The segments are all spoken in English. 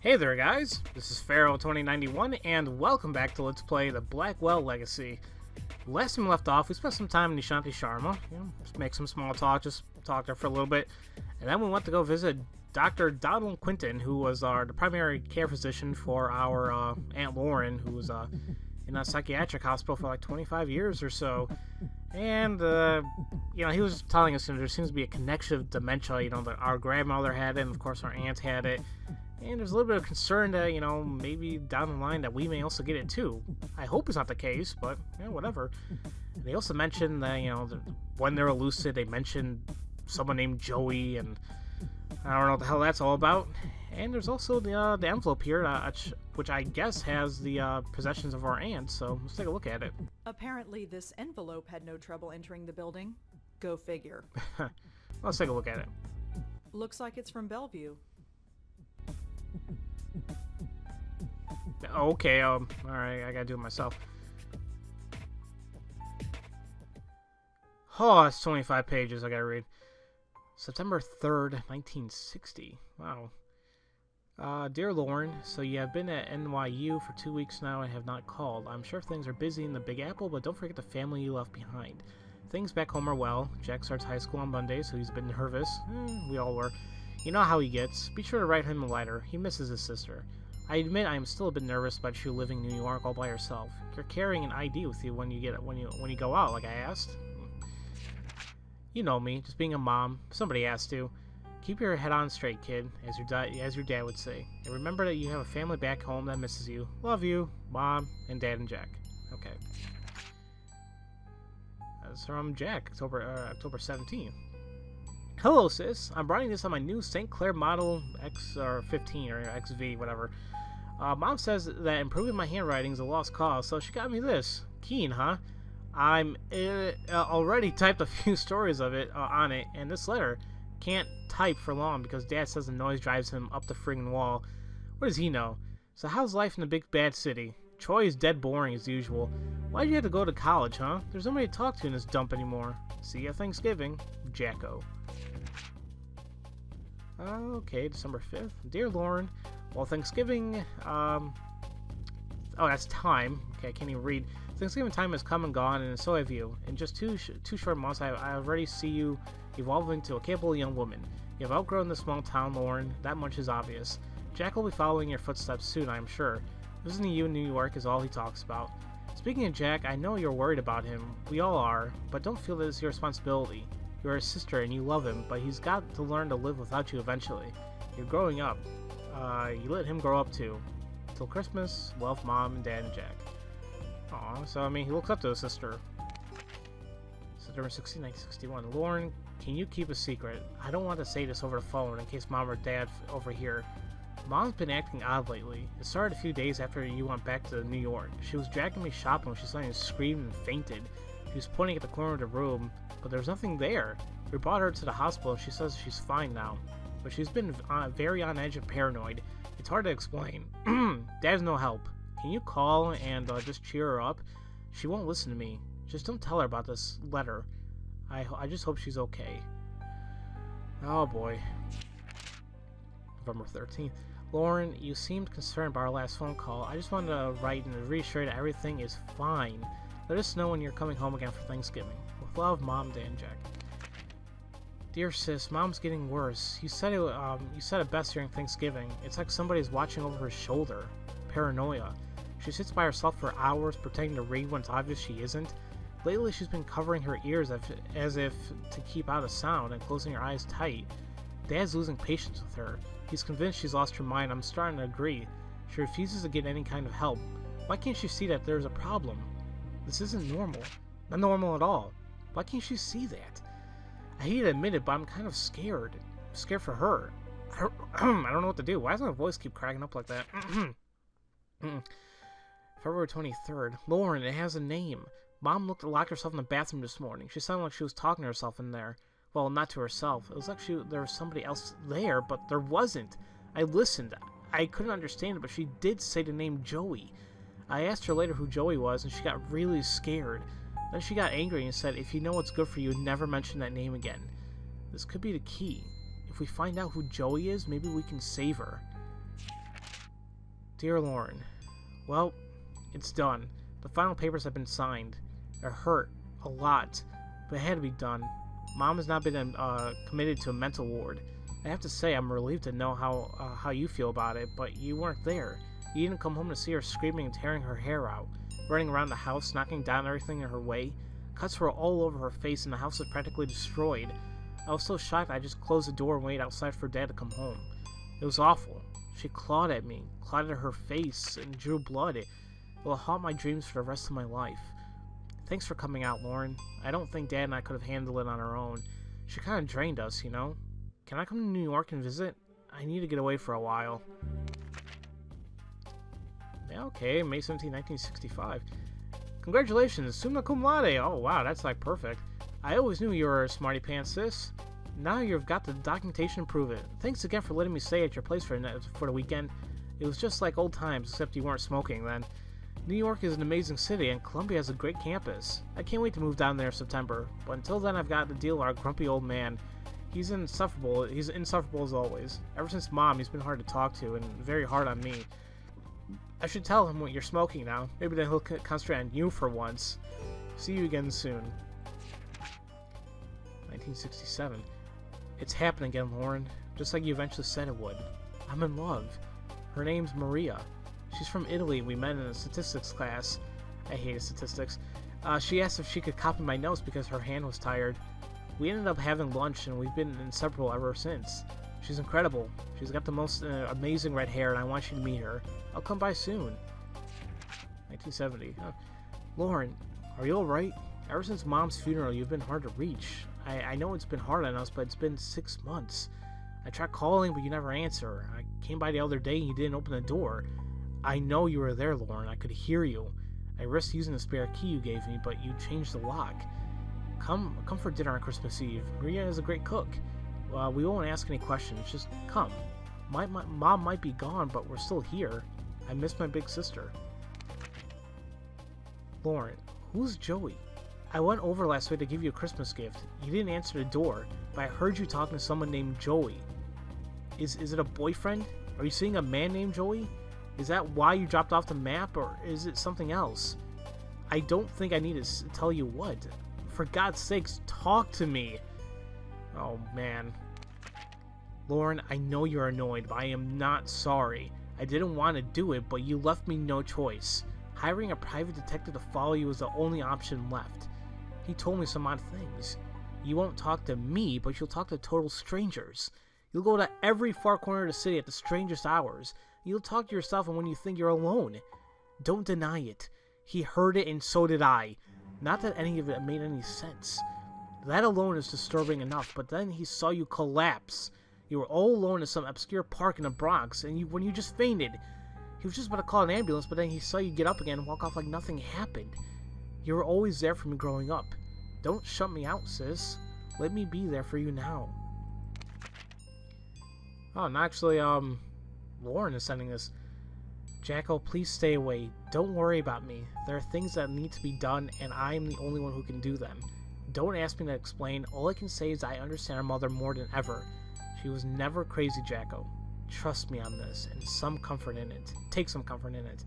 Hey there guys, this is Pharaoh 2091 and welcome back to Let's Play the Blackwell Legacy. Last time we left off, we spent some time in Nishanti Sharma, just make some small talk, just talk there for a little bit, and then we went to go visit Dr. Donald Quinton, who was the primary care physician for our Aunt Lauren, who was in a psychiatric hospital for like 25 years or so. And, he was telling us there seems to be a connection of dementia, that our grandmother had it, and of course our aunt had it. And there's a little bit of concern that, maybe down the line that we may also get it too. I hope it's not the case, but, whatever. And they also mentioned that, when they're lucid, they mentioned someone named Joey, and I don't know what the hell that's all about. And there's also the envelope here, which I guess has the possessions of our aunt, so let's take a look at it. Apparently this envelope had no trouble entering the building. Go figure. Let's take a look at it. Looks like it's from Bellevue. Okay, alright, I gotta do it myself. Oh, it's 25 pages I gotta read. September 3rd, 1960. Wow. Dear Lauren, so you have been at NYU for 2 weeks now and have not called. I'm sure things are busy in the Big Apple, but don't forget the family you left behind. Things back home are well. Jack starts high school on Monday, so he's a bit nervous. We all were. You know how he gets. Be sure to write him a letter. He misses his sister. I admit I am still a bit nervous about you living in New York all by yourself. You're carrying an ID with you when you go out, like I asked. You know me, just being a mom. Somebody has to. Keep your head on straight, kid, as your dad would say. And remember that you have a family back home that misses you. Love you, Mom, and Dad and Jack. Okay. That's from Jack, October 17th. Hello, sis. I'm writing this on my new St. Clair Model X or 15 or XV, whatever. Mom says that improving my handwriting is a lost cause, so she got me this. Keen, huh? I'm already typed a few stories of it on it, and this letter can't type for long because Dad says the noise drives him up the friggin' wall. What does he know? So how's life in the big bad city? Troy is dead boring as usual. Why'd you have to go to college, huh? There's nobody to talk to in this dump anymore. See you at Thanksgiving. Jacko. Okay, December 5th. Dear Lauren, well, Thanksgiving, oh, that's time. Okay, I can't even read. Thanksgiving time has come and gone, and so have you. In just two short months, I already see you evolve into a capable young woman. You have outgrown the small town, Lauren. That much is obvious. Jack will be following your footsteps soon, I'm sure. Visiting you in New York is all he talks about. Speaking of Jack, I know you're worried about him. We all are, but don't feel that it's your responsibility. You're his sister and you love him, but he's got to learn to live without you eventually. You're growing up. You let him grow up too. Till Christmas, love, Mom and Dad and Jack. Aw, so I mean, he looks up to his sister. September 16, 1961. Lauren, can you keep a secret? I don't want to say this over the phone in case Mom or Dad overhear. Mom's been acting odd lately. It started a few days after you went back to New York. She was dragging me shopping when she suddenly screamed and fainted. She was pointing at the corner of the room, but there was nothing there. We brought her to the hospital and she says she's fine now. But she's been very on edge and paranoid. It's hard to explain. Dad's no help. Can you call and just cheer her up? She won't listen to me. Just don't tell her about this letter. I just hope she's okay. Oh boy. November 13th. Lauren, you seemed concerned about our last phone call. I just wanted to write and reassure that everything is fine. Let us know when you're coming home again for Thanksgiving. With love, Mom, Dad, and Jack. Dear sis, Mom's getting worse. You said it best during Thanksgiving. It's like somebody's watching over her shoulder. Paranoia. She sits by herself for hours pretending to read when it's obvious she isn't. Lately she's been covering her ears as if to keep out a sound and closing her eyes tight. Dad's losing patience with her. He's convinced she's lost her mind. I'm starting to agree. She refuses to get any kind of help. Why can't she see that there's a problem? This isn't normal. Not normal at all. Why can't she see that? I hate to admit it, but I'm kind of scared. I'm scared for her. I don't know what to do. Why does my voice keep cracking up like that? February 23rd. Lauren, it has a name. Mom locked herself in the bathroom this morning. She sounded like she was talking to herself in there. Well, not to herself. It was like there was somebody else there, but there wasn't. I listened. I couldn't understand it, but she did say the name Joey. I asked her later who Joey was, and she got really scared. Then she got angry and said, if you know what's good for you, never mention that name again. This could be the key. If we find out who Joey is, maybe we can save her. Dear Lauren, well, it's done. The final papers have been signed. It hurt a lot, but it had to be done. Mom has not been committed to a mental ward. I have to say, I'm relieved to know how you feel about it, but you weren't there. You didn't come home to see her screaming and tearing her hair out, running around the house, knocking down everything in her way. Cuts were all over her face, and the house was practically destroyed. I was so shocked I just closed the door and waited outside for Dad to come home. It was awful. She clawed at me, clawed at her face, and drew blood. It will haunt my dreams for the rest of my life. Thanks for coming out, Lauren. I don't think Dad and I could have handled it on our own. She kind of drained us, you know? Can I come to New York and visit? I need to get away for a while. Yeah, okay, May 17, 1965. Congratulations, summa cum laude. Oh, wow, that's like perfect. I always knew you were a smarty pants, sis. Now you've got the documentation to prove it. Thanks again for letting me stay at your place for the weekend. It was just like old times, except you weren't smoking then. New York is an amazing city, and Columbia has a great campus. I can't wait to move down there in September, but until then I've got to deal with our grumpy old man. He's insufferable as always. Ever since Mom, he's been hard to talk to, and very hard on me. I should tell him what you're smoking now. Maybe then he'll concentrate on you for once. See you again soon. 1967. It's happening again, Lauren. Just like you eventually said it would. I'm in love. Her name's Maria. She's from Italy. We met in a statistics class. I hated statistics. She asked if she could copy my notes because her hand was tired. We ended up having lunch, and we've been inseparable ever since. She's incredible. She's got the most amazing red hair, and I want you to meet her. I'll come by soon. 1970. Lauren, are you alright? Ever since Mom's funeral, you've been hard to reach. I know it's been hard on us, but it's been 6 months. I tried calling, but you never answer. I came by the other day, and you didn't open the door. I know you were there, Lauren. I could hear you. I risked using the spare key you gave me, but you changed the lock. Come for dinner on Christmas Eve. Maria is a great cook. We won't ask any questions. Just come. My Mom might be gone, but we're still here. I miss my big sister. Lauren, who's Joey? I went over last week to give you a Christmas gift. You didn't answer the door, but I heard you talking to someone named Joey. Is it a boyfriend? Are you seeing a man named Joey? Is that why you dropped off the map, or is it something else? I don't think I need to tell you what. For God's sakes, talk to me. Oh, man. Lauren, I know you're annoyed, but I am not sorry. I didn't want to do it, but you left me no choice. Hiring a private detective to follow you was the only option left. He told me some odd things. You won't talk to me, but you'll talk to total strangers. You'll go to every far corner of the city at the strangest hours. You'll talk to yourself and when you think you're alone. Don't deny it. He heard it and so did I. Not that any of it made any sense. That alone is disturbing enough, but then he saw you collapse. You were all alone in some obscure park in the Bronx, and when you just fainted. He was just about to call an ambulance, but then he saw you get up again and walk off like nothing happened. You were always there for me growing up. Don't shut me out, sis. Let me be there for you now. Oh, and actually, Lauren is sending this. Jacko, please stay away. Don't worry about me. There are things that need to be done, and I am the only one who can do them. Don't ask me to explain. All I can say is I understand our mother more than ever. She was never crazy, Jacko. Trust me on this, and some comfort in it. Take some comfort in it.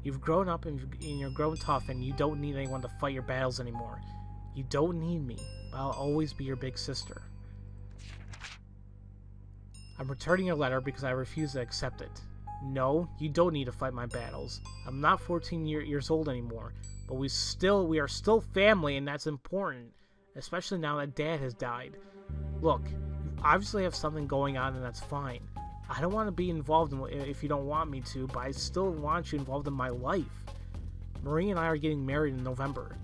You've grown up, and you're grown tough, and you don't need anyone to fight your battles anymore. You don't need me, but I'll always be your big sister. I'm returning your letter because I refuse to accept it. No, you don't need to fight my battles. I'm not 14 years old anymore, but we are still family, and that's important, especially now that Dad has died. Look, you obviously have something going on, and that's fine. I don't want to be involved if you don't want me to, but I still want you involved in my life. Marie and I are getting married in November.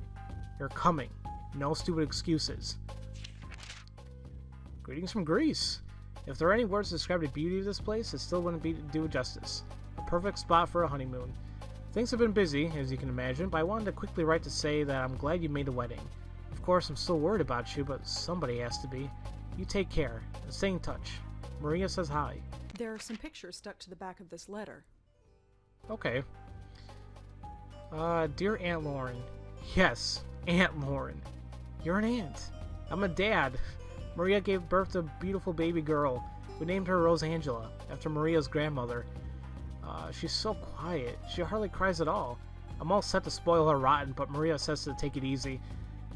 You're coming. No stupid excuses. Greetings from Greece. If there are any words to describe the beauty of this place, it still wouldn't do it justice. A perfect spot for a honeymoon. Things have been busy, as you can imagine, but I wanted to quickly write to say that I'm glad you made the wedding. Of course, I'm still worried about you, but somebody has to be. You take care, and stay in touch. Maria says hi. There are some pictures stuck to the back of this letter. Okay. Dear Aunt Lauren. Yes, Aunt Lauren. You're an aunt. I'm a dad. Maria gave birth to a beautiful baby girl. We named her Rosangela, after Maria's grandmother. She's so quiet. She hardly cries at all. I'm all set to spoil her rotten, but Maria says to take it easy.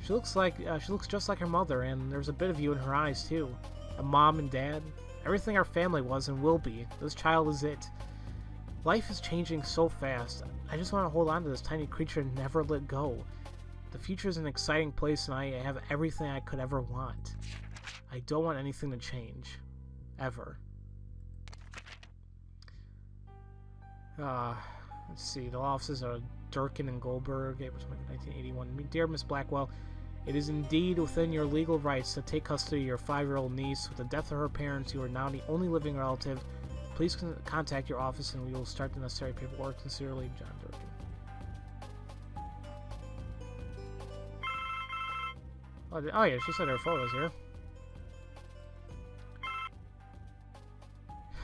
She looks just like her mother, and there's a bit of you in her eyes too. A mom and dad, everything our family was and will be. This child is it. Life is changing so fast. I just want to hold on to this tiny creature and never let go. The future is an exciting place, and I have everything I could ever want. I don't want anything to change. Ever. Let's see. The law offices are Durkin and Goldberg, April 1981. Dear Miss Blackwell, it is indeed within your legal rights to take custody of your 5-year-old niece. With the death of her parents, you are now the only living relative. Please contact your office and we will start the necessary paperwork. Sincerely, John Durkin. Oh yeah, she said her photos here.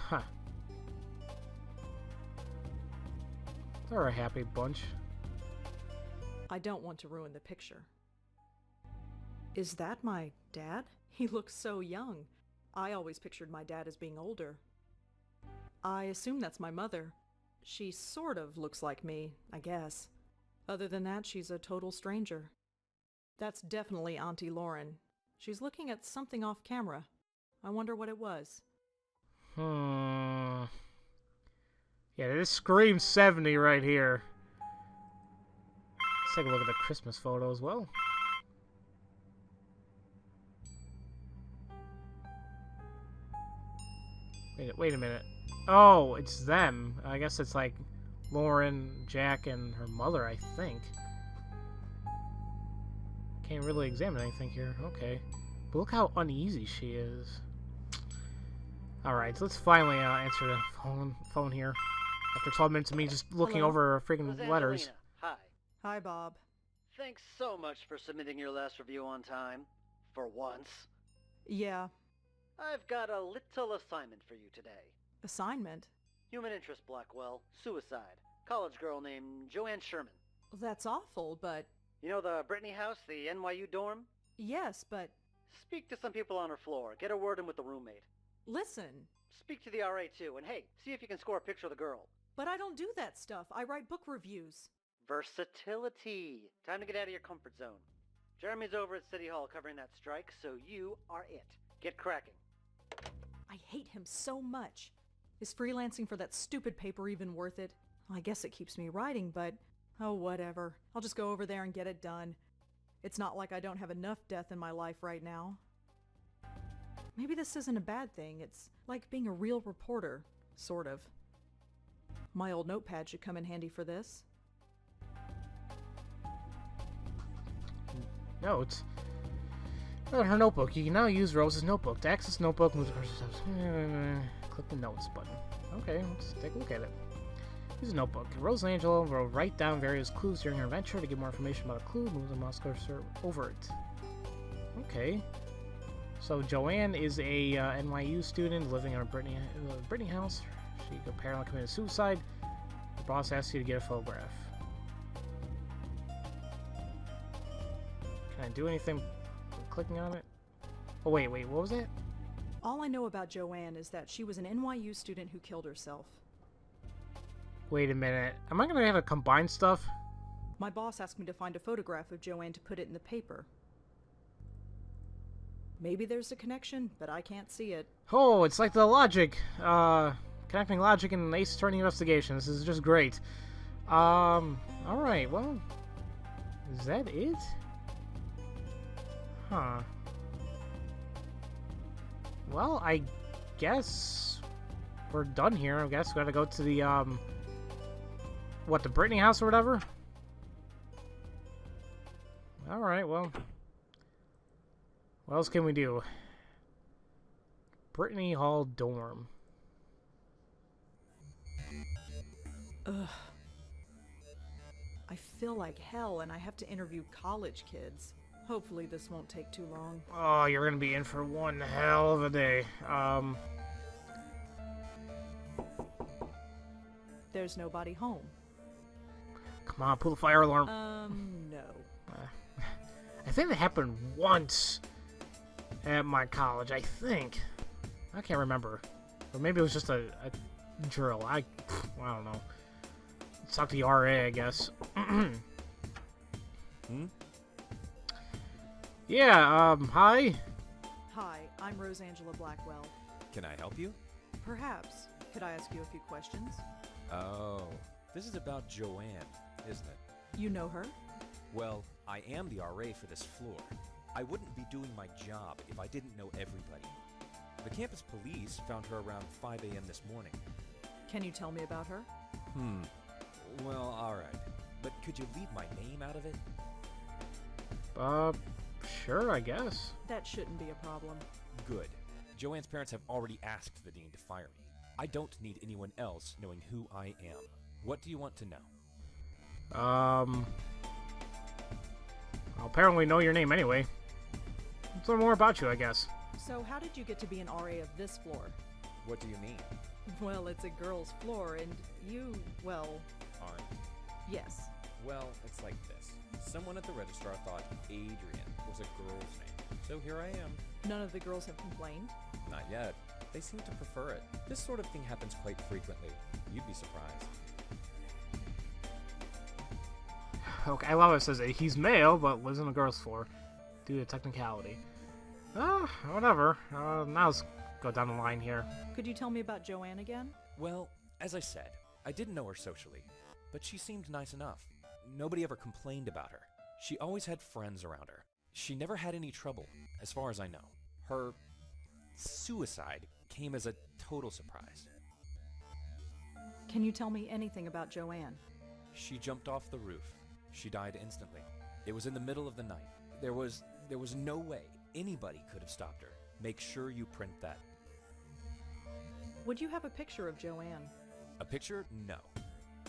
Huh. They're a happy bunch. I don't want to ruin the picture. Is that my dad? He looks so young. I always pictured my dad as being older. I assume that's my mother. She sort of looks like me, I guess. Other than that, she's a total stranger. That's definitely Auntie Lauren. She's looking at something off camera. I wonder what it was. Yeah, this screams 70 right here. Let's take a look at the Christmas photo as well. Wait a minute. Oh, it's them. I guess it's like Lauren, Jack, and her mother, I think. Can't really examine anything here. Okay. But look how uneasy she is. Alright, so let's finally answer the phone here. After 12 minutes of me just looking over freaking letters. Hi. Hi, Bob. Thanks so much for submitting your last review on time. For once. Yeah. I've got a little assignment for you today. Assignment? Human interest, Blackwell. Suicide. College girl named Joanne Sherman. That's awful, but... You know the Brittany house, the NYU dorm? Yes, but... Speak to some people on her floor. Get a word in with the roommate. Listen. Speak to the RA too, and hey, see if you can score a picture of the girl. But I don't do that stuff. I write book reviews. Versatility. Time to get out of your comfort zone. Jeremy's over at City Hall covering that strike, so you are it. Get cracking. I hate him so much. Is freelancing for that stupid paper even worth it? I guess it keeps me writing, but... Oh, whatever. I'll just go over there and get it done. It's not like I don't have enough death in my life right now. Maybe this isn't a bad thing. It's like being a real reporter. Sort of. My old notepad should come in handy for this. Notes. Her notebook. You can now use Rose's notebook. To access notebook, move click the notes button. Okay, let's take a look at it. Use a notebook. Rose and Angela will write down various clues during her adventure. To get more information about a clue, move the mouse cursor over it. Okay. So Joanne is a NYU student living in a Brittany house. She apparently committed suicide. The boss asks you to get a photograph. Can I do anything clicking on it? Oh, wait, what was that? All I know about Joanne is that she was an NYU student who killed herself. Wait a minute. Am I going to have to combine stuff? My boss asked me to find a photograph of Joanne to put it in the paper. Maybe there's a connection, but I can't see it. Oh, it's like the logic. Connecting logic and Ace Attorney investigation. This is just great. Alright, well... Is that it? Huh. Well, I guess... we're done here. I guess we gotta go to the, what, the Brittany house or whatever? Alright, well... what else can we do? Brittany Hall dorm. Ugh. I feel like hell and I have to interview college kids. Hopefully this won't take too long. Oh, you're gonna be in for one hell of a day. There's nobody home. Come on, pull the fire alarm. No. I think that happened once at my college, I think. I can't remember. Or maybe it was just a drill. I don't know. Let's talk to the RA, I guess. Yeah, hi. Hi, I'm Rosangela Blackwell. Can I help you? Perhaps. Could I ask you a few questions? Oh, this is about Joanne, isn't it? You know her? Well, I am the RA for this floor. I wouldn't be doing my job if I didn't know everybody. The campus police found her around 5 a.m. this morning. Can you tell me about her? Well, alright. But could you leave my name out of it? Sure, I guess. That shouldn't be a problem. Good. Joanne's parents have already asked the dean to fire me. I don't need anyone else knowing who I am. What do you want to know? I'll apparently know your name anyway. Let's learn more about you, I guess. So how did you get to be an RA of this floor? What do you mean? Well, it's a girl's floor, and you, well... Aren't? Yes. Well, it's like this. Someone at the registrar thought Adrian was a girl's name. So here I am. None of the girls have complained? Not yet. They seem to prefer it. This sort of thing happens quite frequently. You'd be surprised. Okay, I love it. It says that he's male, but lives on a girl's floor due to technicality. Whatever. Now let's go down the line here. Could you tell me about Joanne again? Well, as I said, I didn't know her socially, but she seemed nice enough. Nobody ever complained about her. She always had friends around her. She never had any trouble, as far as I know. Her suicide came as a total surprise. Can you tell me anything about Joanne? She jumped off the roof. She died instantly. It was in the middle of the night. There was no way anybody could have stopped her. Make sure you print that. Would you have a picture of Joanne? A picture? No.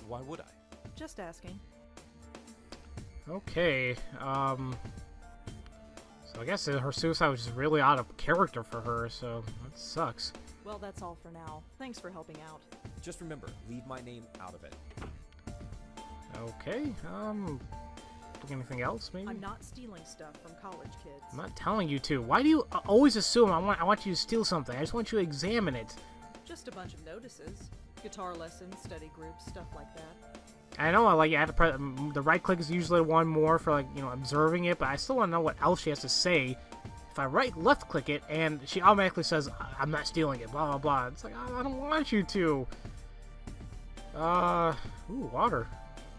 Why would I? Just asking. Okay, so I guess her suicide was just really out of character for her, so that sucks. Well, that's all for now. Thanks for helping out. Just remember, leave my name out of it. Okay, anything else, maybe? I'm not stealing stuff from college kids. I'm not telling you to. Why do you always assume I want you to steal something? I just want you to examine it. Just a bunch of notices. Guitar lessons, study groups, stuff like that. I know, like, you have to press the right click is usually one more for, like, you know, observing it, but I still want to know what else she has to say. If I left click it and she automatically says, I'm not stealing it, blah, blah, blah. It's like, I don't want you to. Ooh, water.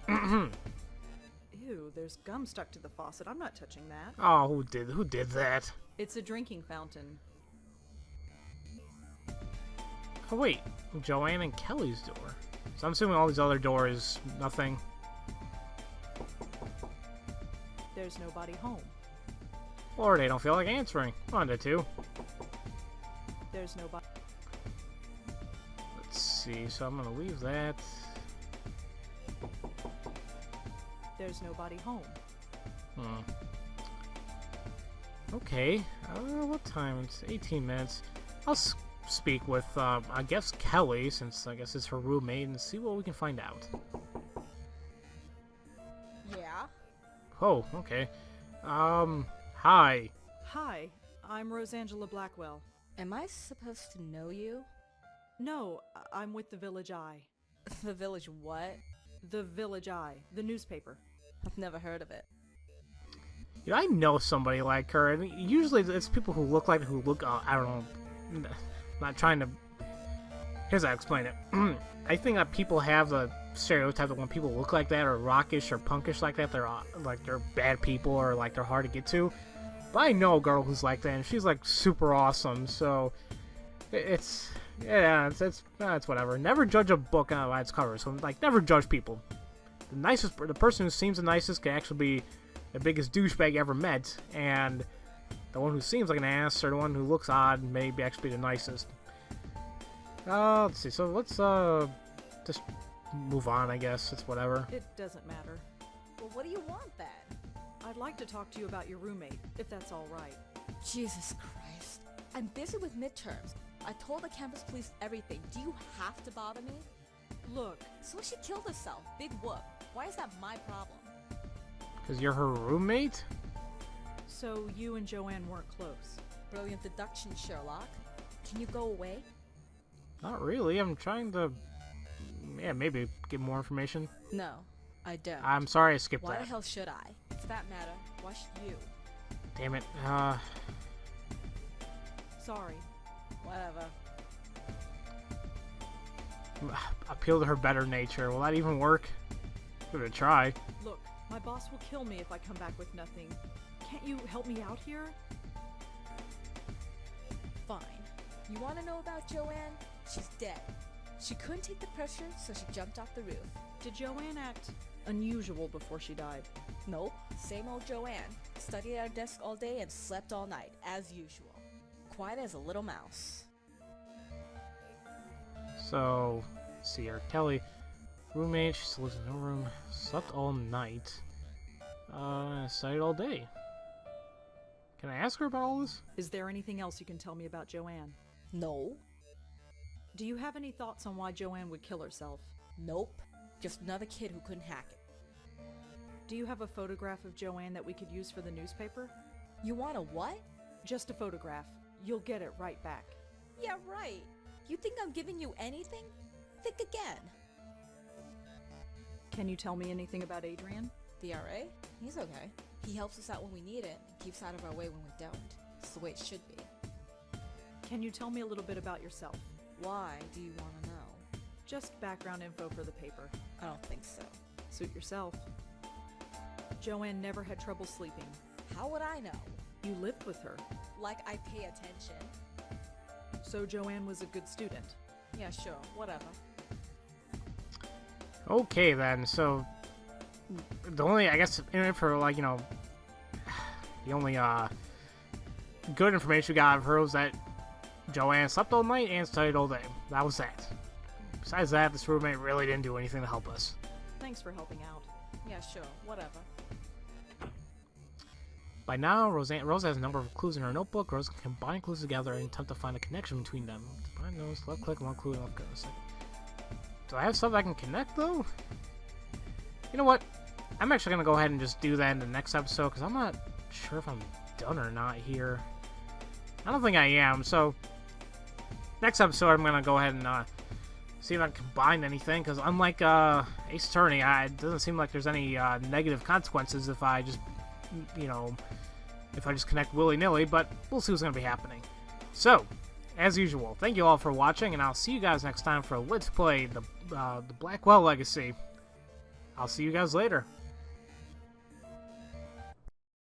Ew, there's gum stuck to the faucet. I'm not touching that. Oh, who did that? It's a drinking fountain. Oh, wait. Joanne and Kelly's door. So I'm assuming all these other doors, nothing. There's nobody home. Or they don't feel like answering. One to two. There's nobody. Let's see, so I'm gonna leave that. There's nobody home. Okay, what time? It's 18 minutes. I'll speak with, I guess Kelly, since I guess it's her roommate, and see what we can find out. Yeah? Oh, okay. Hi. Hi, I'm Rosangela Blackwell. Am I supposed to know you? No, I'm with the Village Eye. The Village what? The Village Eye, the newspaper. I've never heard of it. You know, I know somebody like her, and usually it's people who look like, I don't know, not trying to, here's how I explain it. I think that people have the stereotype that when people look like that, or rockish or punkish like that, they're bad people, or like they're hard to get to. But I know a girl who's like that, and she's like super awesome, so it's whatever. Never judge a book by its cover, so like never judge people. The person who seems the nicest can actually be the biggest douchebag you ever met, and the one who seems like an ass or the one who looks odd may actually be the nicest. Let's see. So let's just move on. I guess it's whatever. It doesn't matter. Well, what do you want then? I'd like to talk to you about your roommate, if that's all right. Jesus Christ. I'm busy with midterms. I told the campus police everything. Do you have to bother me? Look. So she killed herself. Big whoop. Why is that my problem? Because you're her roommate? So you and Joanne weren't close? Brilliant deduction, Sherlock. Can you go away? Not really. I'm trying to, yeah, maybe get more information. No, I don't. I'm sorry I skipped Why that. the hell should I? For that matter, why should you? Damn it. Sorry. Whatever. Appeal to her better nature. Will that even work? Give it a try. Look, my boss will kill me if I come back with nothing. Can't you help me out here? Fine. You want to know about Joanne? She's dead. She couldn't take the pressure, so she jumped off the roof. Did Joanne act unusual before she died? Nope, same old Joanne. Studied at her desk all day and slept all night, as usual. Quiet as a little mouse. So, let's see here. Kelly, roommate, she still lives in her room. Slept all night. Studied all day. Can I ask her about all this? Is there anything else you can tell me about Joanne? No. Do you have any thoughts on why Joanne would kill herself? Nope. Just another kid who couldn't hack it. Do you have a photograph of Joanne that we could use for the newspaper? You want a what? Just a photograph. You'll get it right back. Yeah, right. You think I'm giving you anything? Think again. Can you tell me anything about Adrian? The RA? He's okay. He helps us out when we need it and keeps out of our way when we don't. It's the way it should be. Can you tell me a little bit about yourself? Why do you want to know? Just background info for the paper. I don't think so. Suit yourself. Joanne never had trouble sleeping. How would I know? You lived with her. Like I pay attention. So Joanne was a good student. Yeah, sure. Whatever. Okay then, so the only, I guess, for like, you know, the only good information we got of her was that Joanne slept all night and studied all day. That was that. Besides that, this roommate really didn't do anything to help us. Thanks for helping out. Yeah, sure. Whatever. By now, Rosa has a number of clues in her notebook. Rosa can combine clues together and attempt to find a connection between them. Find those, left click, one clue, left go. Do I have stuff I can connect, though? You know what? I'm actually going to go ahead and just do that in the next episode, because I'm not sure if I'm done or not here. I don't think I am, so next episode I'm going to go ahead and see if I can combine anything, because unlike Ace Attorney, it doesn't seem like there's any negative consequences if I just, you know, if I just connect willy-nilly, but we'll see what's going to be happening. So, as usual, thank you all for watching, and I'll see you guys next time for Let's Play the Blackwell Legacy. I'll see you guys later.